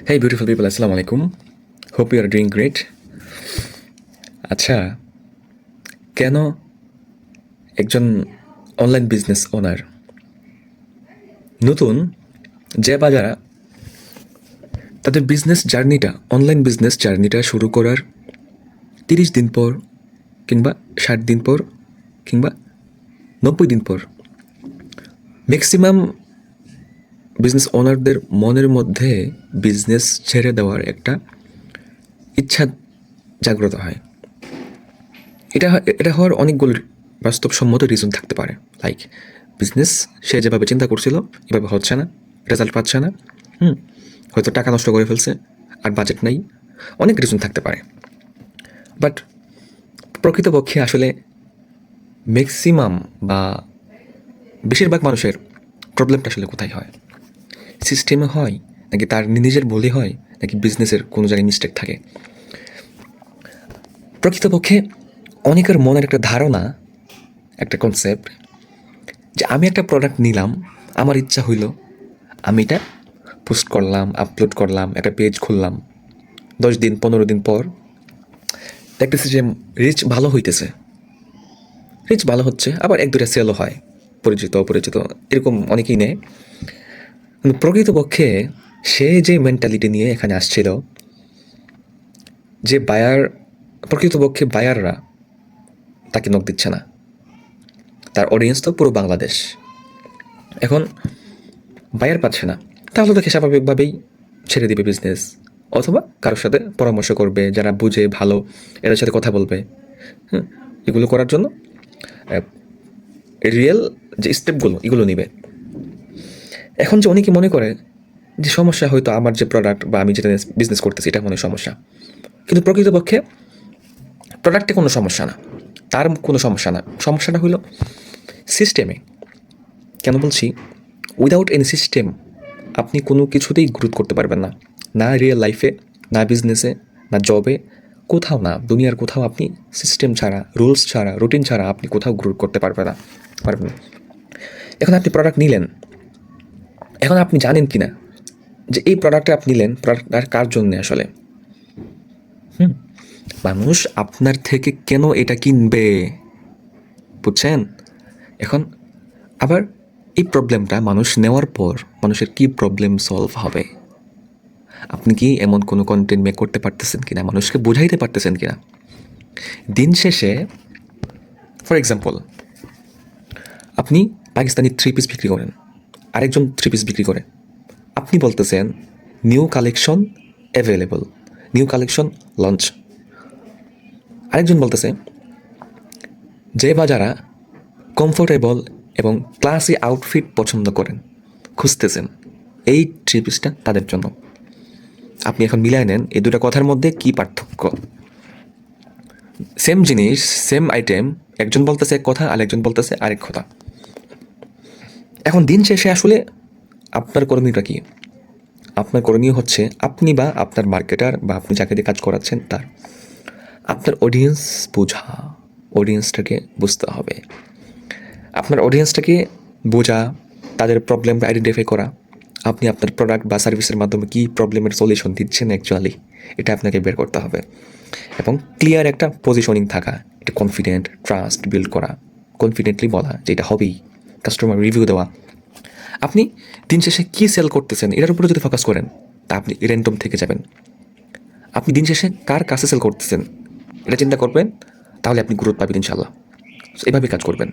Hey beautiful people, Assalamu alaikum. Hope you are doing great. আচ্ছা, কেন একজন online business owner নতুন যে বা যারা তাদের বিজনেস জার্নিটা অনলাইন বিজনেস জার্নিটা শুরু করার 30 দিন পর কিংবা 60 দিন পর কিংবা 90 দিন পর ম্যাক্সিমাম বিজনেস ওনারদের মনের মধ্যে বিজনেস ছেড়ে দেওয়ার একটা ইচ্ছা জাগ্রত হয়। এটা হওয়ার অনেকগুলো বাস্তবসম্মত রিজন থাকতে পারে। লাইক বিজনেস সে যেভাবে চিন্তা করছিল এভাবে হচ্ছে না, রেজাল্ট পাচ্ছে না, হয়তো টাকা নষ্ট করে ফেলছে, আর বাজেট নাই, অনেক রিজন থাকতে পারে। বাট প্রকৃতপক্ষে আসলে ম্যাক্সিমাম বা বেশিরভাগ মানুষের প্রবলেমটা আসলে কোথায় হয়? সিস্টেমে হয়, নাকি তার নিজের ভুলই হয়, নাকি বিজনেসের কোনো জায়গায় মিস্টেক থাকে? প্রকৃতপক্ষে অনেকের মনের একটা ধারণা, একটা কনসেপ্ট যে আমি একটা প্রোডাক্ট নিলাম, আমার ইচ্ছা হইল, আমি এটা পোস্ট করলাম, আপলোড করলাম, একটা পেজ খুললাম, 10 দিন 15 দিন পর দেখতেছি যে রিচ ভালো হইতেছে, রিচ ভালো হচ্ছে, আবার 1-2টা সেলও হয়, পরিচিত অপরিচিত এরকম অনেকেই নেয়। কিন্তু প্রকৃতপক্ষে সে যে মেন্টালিটি নিয়ে এখানে আসছিল, যে প্রকৃতপক্ষে বায়াররা তাকে নক দিচ্ছে না, তার অডিয়েন্স তো পুরো বাংলাদেশ। এখন বায়ার পাচ্ছে না, তাহলে তাকে স্বাভাবিকভাবেই ছেড়ে দিবে বিজনেস, অথবা কারোর সাথে পরামর্শ করবে, যারা বুঝে ভালো এদের সাথে কথা বলবে। এগুলো করার জন্য রিয়েল যে স্টেপগুলো এগুলো নিবে। এখন যে অনেকে মনে করে যে সমস্যা হয়তো আমার যে প্রোডাক্ট বা আমি যেটা বিজনেস করতেছি এটা মনে সমস্যা, কিন্তু প্রকৃতপক্ষে প্রোডাক্টে কোনো সমস্যা না, তার কোনো সমস্যা না, সমস্যাটা হলো সিস্টেমে। কেন বলছি? উইদাউট এনি সিস্টেম আপনি কোনো কিছুতেই গ্রোথ করতে পারবেন না, না রিয়েল লাইফে, না বিজনেসে, না জবে, কোথাও না, দুনিয়ার কোথাও আপনি সিস্টেম ছাড়া, রুলস ছাড়া, রুটিন ছাড়া আপনি কোথাও গ্রোথ করতে পারবেন না। এখন আপনি প্রোডাক্ট নিলেন, এখন আপনি জানেন কি না যে এই প্রোডাক্টটা আপনি নিলেন, প্রোডাক্টটা কার জন্যে আসলে? মানুষ আপনার থেকে কেন এটা কিনবে, বুঝছেন? এখন আবার এই প্রবলেমটা মানুষ নেওয়ার পর মানুষের কি প্রবলেম সলভ হবে? আপনি কি এমন কোনো কন্টেন্ট মেক করতে পারতেছেন কিনা, মানুষকে বোঝাইতে পারতেছেন কিনা? দিন শেষে ফর এক্সাম্পল, আপনি পাকিস্তানি 3 পিস বিক্রি করেন, আরেকজন 3 পিস বিক্রি করে, আপনি বলতেছেন new collection available, new collection launch. আরেকজন বলতেছে যে বা যারা কমফোর্টেবল এবং ক্লাসি আউটফিট পছন্দ করেন, খুঁজতেছেন, এই 3 পিসটা তাদের জন্য। আপনি এখন মিলাই নেন এই দুটো কথার মধ্যে কি পার্থক্য? সেম জিনিস, সেম আইটেম, একজন বলতেছে এক কথা, আরেকজন বলতেছে আরেক কথা। এখন দিন শেষে আসলে আপনার করণীয়টা কি? আপনার করণীয় হচ্ছে আপনি বা আপনার মার্কেটার বা আপনি যাকে দিয়ে কাজ করাচ্ছেন তার আপনার অডিয়েন্স বোঝা, অডিয়েন্সটাকে বুঝতে হবে। আপনার অডিয়েন্সটাকে বোঝা, তাদের প্রবলেমটা আইডেন্টিফাই করা, আপনি আপনার প্রোডাক্ট বা সার্ভিসের মাধ্যমে কী প্রবলেমের সলিউশন দিচ্ছেন অ্যাকচুয়ালি, এটা আপনাকে বের করতে হবে। এবং ক্লিয়ার একটা পজিশনিং থাকা, এটা কনফিডেন্ট, ট্রাস্ট বিল্ড করা, কনফিডেন্টলি বলা যে এটা হবেই, কাস্টমার রিভিউ দেওয়া। আপনি দিন শেষে কী সেল করতেছেন এটার উপরে যদি ফোকাস করেন, তা আপনি র্যান্ডম থেকে যাবেন। আপনি দিন শেষে কার কাছে সেল করতেছেন এটা চিন্তা করবেন, তাহলে আপনি গ্রোথ পাবেন ইনশাল্লাহ। এভাবে কাজ করবেন।